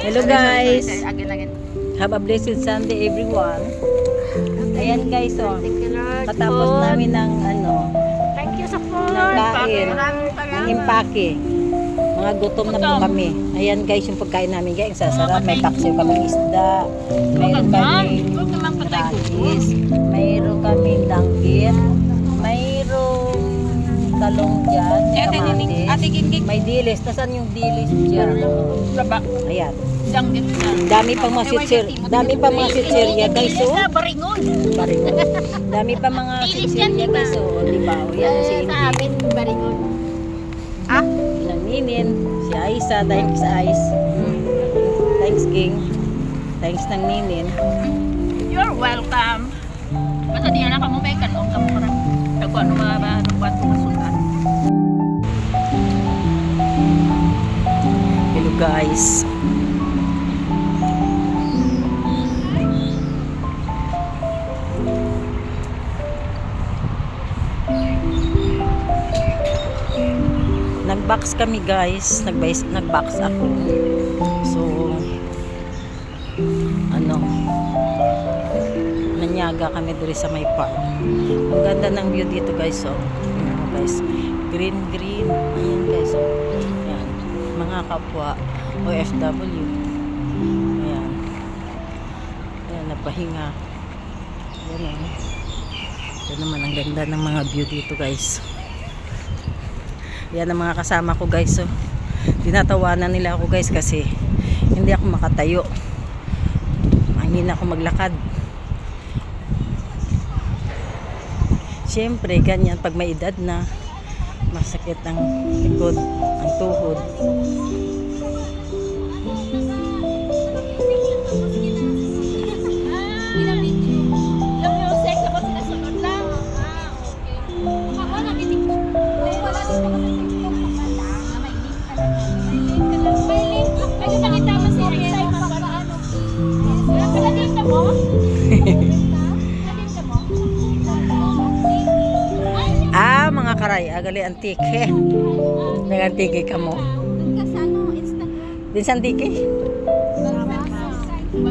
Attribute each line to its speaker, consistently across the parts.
Speaker 1: Hello guys.
Speaker 2: Again.
Speaker 1: Have a blessed Sunday everyone. Ayan guys, oh.
Speaker 2: Thank you Lord.
Speaker 1: Katapos namin ng
Speaker 2: Thank you sa food.
Speaker 1: ng kain,
Speaker 2: Maraming
Speaker 1: ng impake. Mga gutom na po kami. Ayan guys, yung pagkain namin guys, sasarap. May paksiw kaming isda. Mayroon kaming rice. Mayroon kaming danggit. Mayroong talong dyan. Kamatis. May dilis. Tasan yung dilis dyan? Ayan. Dami pang mga sitser. Dami pang mga sitserya guys, oh.
Speaker 2: Baringon.
Speaker 1: Dami pa mga sitserya guys, oh. Diba? O yan si Indy.
Speaker 2: Sa amin, baringon.
Speaker 1: Ilang Ninin. Si Aisa. Thanks Ais. Thanks King. Thanks ng Ninin.
Speaker 2: You're welcome. Basta di anak kamu may kanong kamu karang ako ano ba susundan.
Speaker 1: Hello guys. Nag-box kami guys. Nag-box ako. So nanyaga kami dito sa may park. Ang ganda ng view dito guys, oh. Ayan, guys, green. Ayan guys, oh. Ayan, mga kapwa OFW. Ayan. Ayan, nagpahinga. Ayan, oh. Ito naman ang ganda ng mga view dito guys. Yan ang mga kasama ko guys, oh. Tinatawanan nila ako guys kasi hindi ako makatayo. Hindi na ako maglakad. Siyempre, ganyan pag may edad na, masakit ang likod, ang tuhod. Mga karay, agali antike. Nag-antike ka mo. Din sa antike?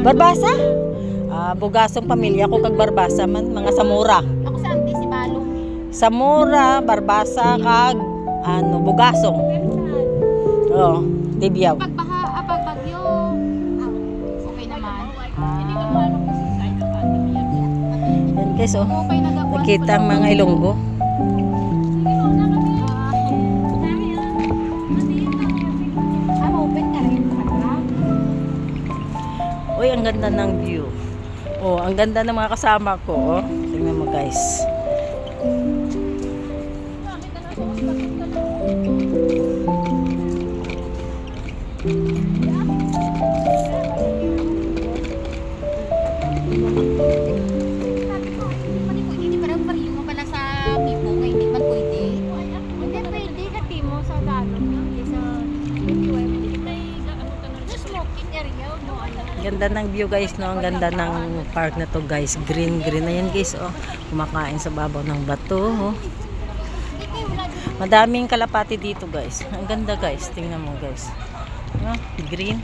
Speaker 1: Barbasa? Bugasong pamilya ko kag Barbasa man, mga Samura.
Speaker 2: Ako sa anti si Balong.
Speaker 1: Samura, Barbasa kag Bugasong. Oh, Tibyaw.
Speaker 2: Pag bagyo. Okay naman. Hindi ka manong kasi sa ito pa.
Speaker 1: Yan guys, oh. Nakita ang mga Ilonggo. Uy, ang ganda ng view. Oh, ang ganda ng mga kasama ko, oh. Tingnan mo, guys.
Speaker 2: Hindi parang pariyo mo pala sa pipo, hindi man pwede. Hindi pwede na timo sa galon. Hindi sa smoking area.
Speaker 1: Ganda ng view guys, no? Ang ganda ng park na to guys. Green. Ayan guys, oh. Kumakain sa babaw ng bato, oh. Madaming kalapati dito guys. Ang ganda guys. Tingnan mo guys. No? Green.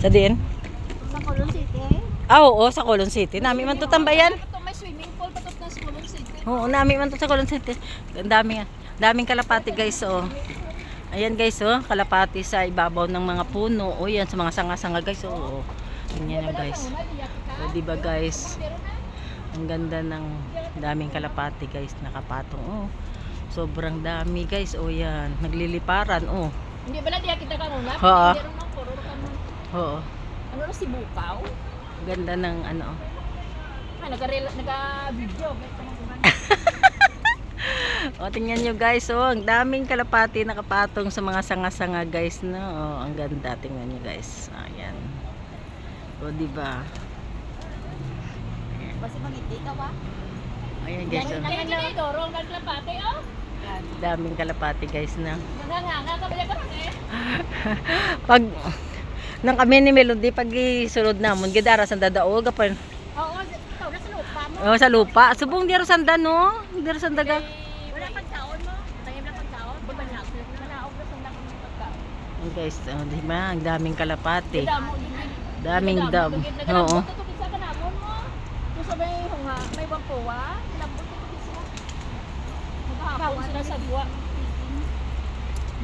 Speaker 1: Sa din?
Speaker 2: Sa Colon City.
Speaker 1: Oo, sa Colon City. Nami man to tambayan.
Speaker 2: May swimming pool patot na sa Colon City.
Speaker 1: Oo, nami man to sa Colon City. Ang daming kalapati guys, oh. Ayan guys, oh, kalapati sa ibabaw ng mga puno. O yan, sa mga sanga-sanga guys, oh. Ganyan na guys. O, diba guys? Ang ganda ng daming kalapati guys, nakapatong, oh. Sobrang dami guys, oh yan. Nagliliparan, oh.
Speaker 2: Hindi ba na diya kita kanuna?
Speaker 1: Oo.
Speaker 2: Pero nang puro kanon.
Speaker 1: Oo.
Speaker 2: Ano na si Bukaw?
Speaker 1: Ganda ng ano.
Speaker 2: Ay, naka-video.
Speaker 1: O, tingnan nyo guys, oh, ang daming kalapati nakapatong sa mga sanga-sanga guys, no? Oh, ang ganda, tingnan nyo guys. Ayan. O, diba?
Speaker 3: Basta mangiti ka ba?
Speaker 1: Ayan guys, oh.
Speaker 2: Kaya na dorong nagklapate oh.
Speaker 1: Daming kalapati guys na.
Speaker 2: Nanganga ka ba karon eh?
Speaker 1: Pag nang kami ni Melody pag isulod namon gidara sa dadao gapan.
Speaker 3: Oo, ikaw na sa lupa mo.
Speaker 1: Oh, sa lupa. Subong diro sanda no. Diro sanda ga.
Speaker 3: Wala pagkaon mo. Tayong na pagkaon. Bumanyag. Nanaog na sanda kong pagkaon.
Speaker 1: Oh, guys, oh, di ba? Ang daming kalapati.
Speaker 2: Damo
Speaker 1: Daming dam. Oo.
Speaker 2: Sa kanamon mo. Kung sabay hunga, may wampuwa, lambot ito isa. Maghapon sila sa buwa.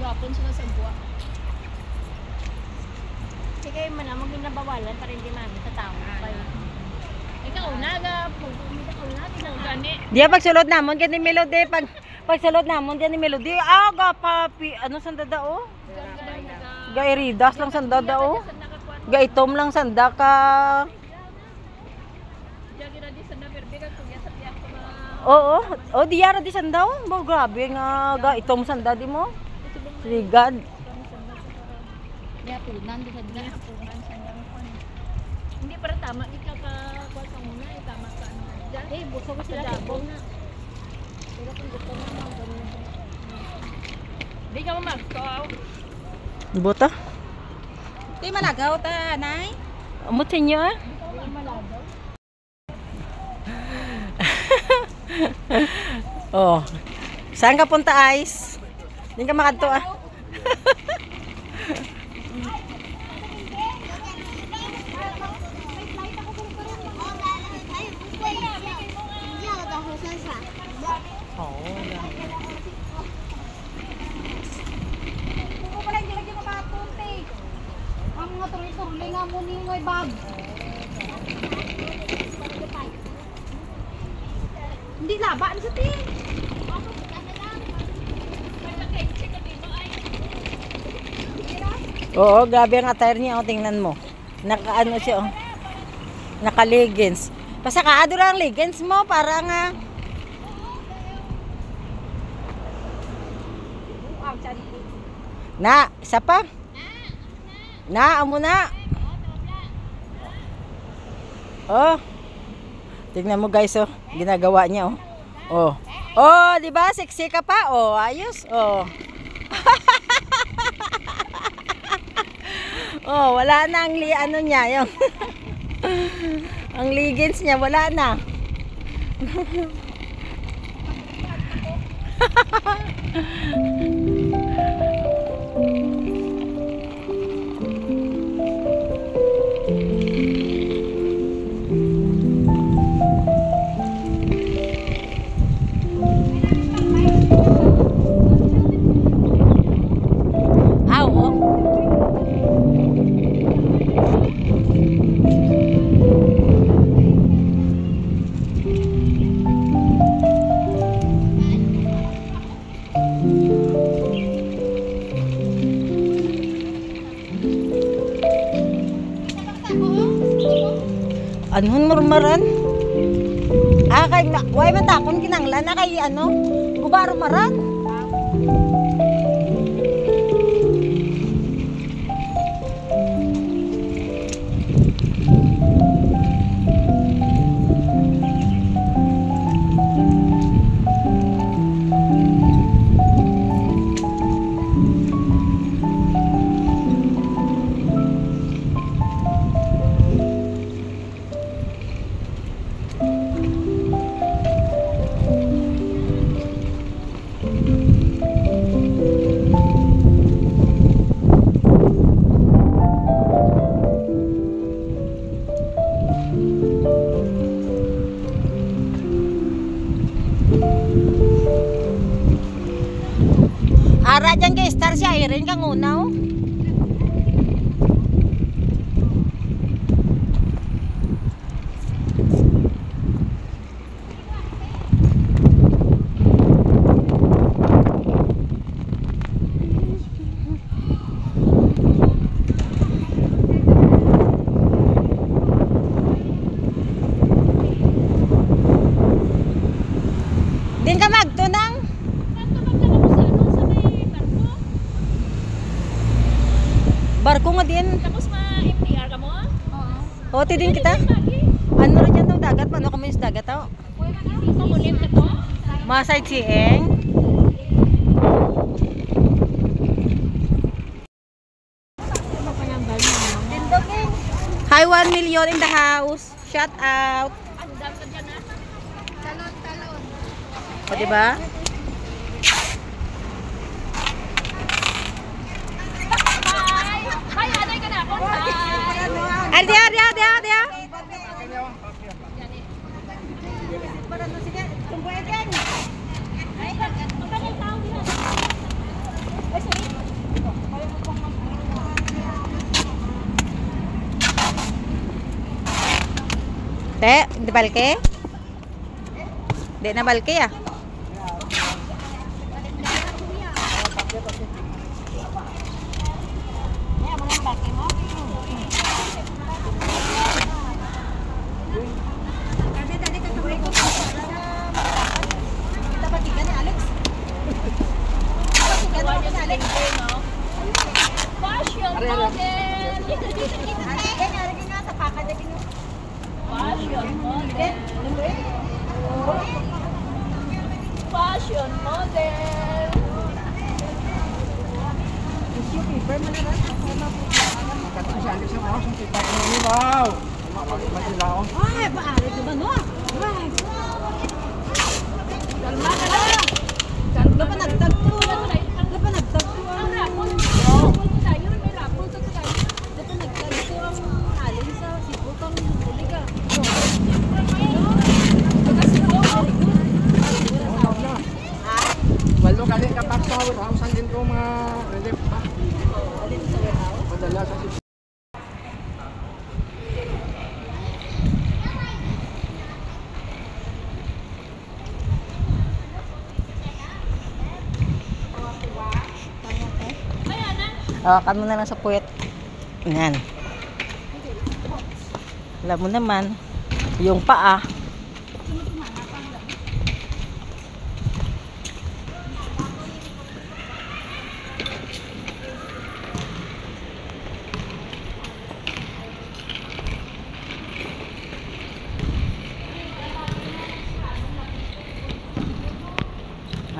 Speaker 2: Maghapon sila sa buwa.
Speaker 3: Sige, manamog yung nabawalan para hindi mami sa tao.
Speaker 2: Ikaw naga, ikaw na gani.
Speaker 1: Diya pag sulod namon gani Melody pag sulod namon gani Melody. Ah, ga papi. Ano sanda dao? Ga iridas lang sanda dao. Ga itom lang sanda ka. Oo, oh diyara di sanda oh. Ba grabe nga ga itom sanda di mo. Ligad.
Speaker 3: Kaya punan, di sadya.
Speaker 2: Hindi para tama ika ka kuha sa muna, tama ka ano.
Speaker 3: Eh, buso ko sila dabo na. Pero kung gusto mo naman, ganun.
Speaker 2: Di ka mamagsaw.
Speaker 1: Buta.
Speaker 3: Di malagaw ta, nay.
Speaker 1: Amot sa inyo ah. Oh. Saan ka punta, Ice? Hindi ka makadto ah.
Speaker 3: Ang mga tuloy-tuloy nga mo ni Ngoy Bag. Hindi laba sa tin.
Speaker 1: Oo, grabe ang attire niya. Oh, tingnan mo. Naka-ano siya, oh. Naka-leggings. Pasakaado lang ang leggings mo. Para nga. Na, isa pa. Na, amo na. Oh. Tingnan mo guys, oh. Ginagawa niya, oh. Oh. Oh, di ba? Sexy ka pa. Oh, ayos. Oh. Oh, wala na ang ano niya, yung ang leggings niya wala na. Aw, oh. Anhon murmaran? Ah, kay way man takon kinanglan na kay ano? Gubaro maran. Ara dyan kay Star si Irene kang unaw. Din ka magtunang. Barko nga din.
Speaker 2: Tapos ma-MTR ka mo?
Speaker 3: Oo.
Speaker 1: O, din kita. Ano rin yan daw dagat, paano kami sa dagat oh?
Speaker 3: Kukunin ka to?
Speaker 1: Mga sightseeing. Hi, 1 million in the house. Shout out.
Speaker 3: Ang dami ka dyan ah. Talon.
Speaker 1: O, diba?
Speaker 3: Hi, aday ka na. Hi.
Speaker 1: Ay, dia. Te, di balke? Di na balke ah.
Speaker 3: Fashion model. Fashion model.
Speaker 2: Ay, paari ko ba no? Ay.
Speaker 3: Kalma ka na.
Speaker 2: Lapa nagtagpo. Lapa nagtagpo.
Speaker 3: Ang rapol. Rapol ko tayo. May rapol ko tayo.
Speaker 2: Lapa nagtagpo ang alin sa siputang buliga.
Speaker 4: Walo kali kapag sa warehouse ang din ko mga relief pa.
Speaker 2: Alin sa warehouse?
Speaker 4: Madala sa sip.
Speaker 1: Hawakan mo na lang sa puwet. Yan. Alam mo naman, yung paa.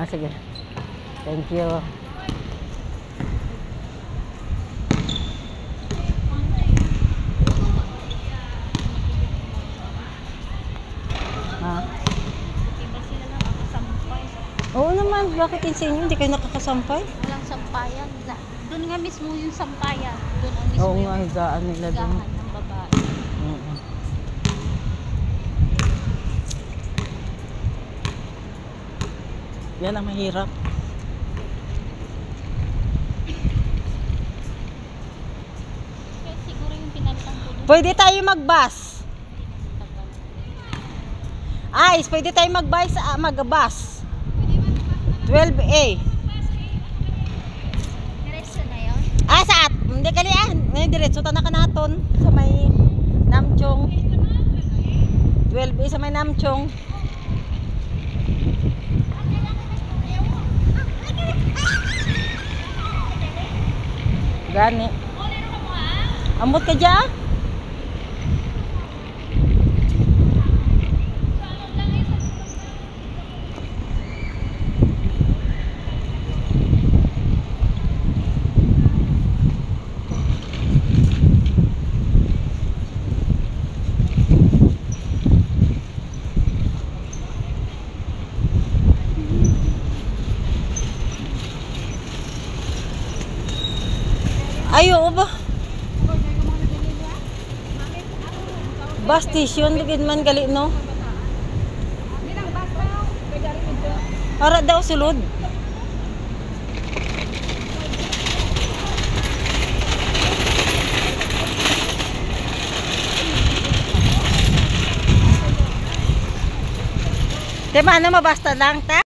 Speaker 1: Sige. Thank you. Oo naman, bakit insinyo? Hindi kayo nakakasampay?
Speaker 3: Walang sampayan. Doon nga mismo yung sampayan. Doon ang mismo
Speaker 1: Oo nga,
Speaker 3: yung
Speaker 1: higaan nila doon.
Speaker 3: higahan ng babae.
Speaker 1: Oo. Yan ang mahirap.
Speaker 3: Kaya siguro yung pinalitan ko doon.
Speaker 1: Pwede tayo mag-bus. Ice, pwede tayo mag-bus. 12A.
Speaker 3: Diretso na yun?
Speaker 1: Saat? Hindi kalian. May diretso ta na kanaton sa may Namchong. 12A sa may Namchong. Gani. Amot ka dyan? Ay, oo ba? Bus station, ligid man gali, no? Ara daw sulod. Tema, ano mabasta lang, ta?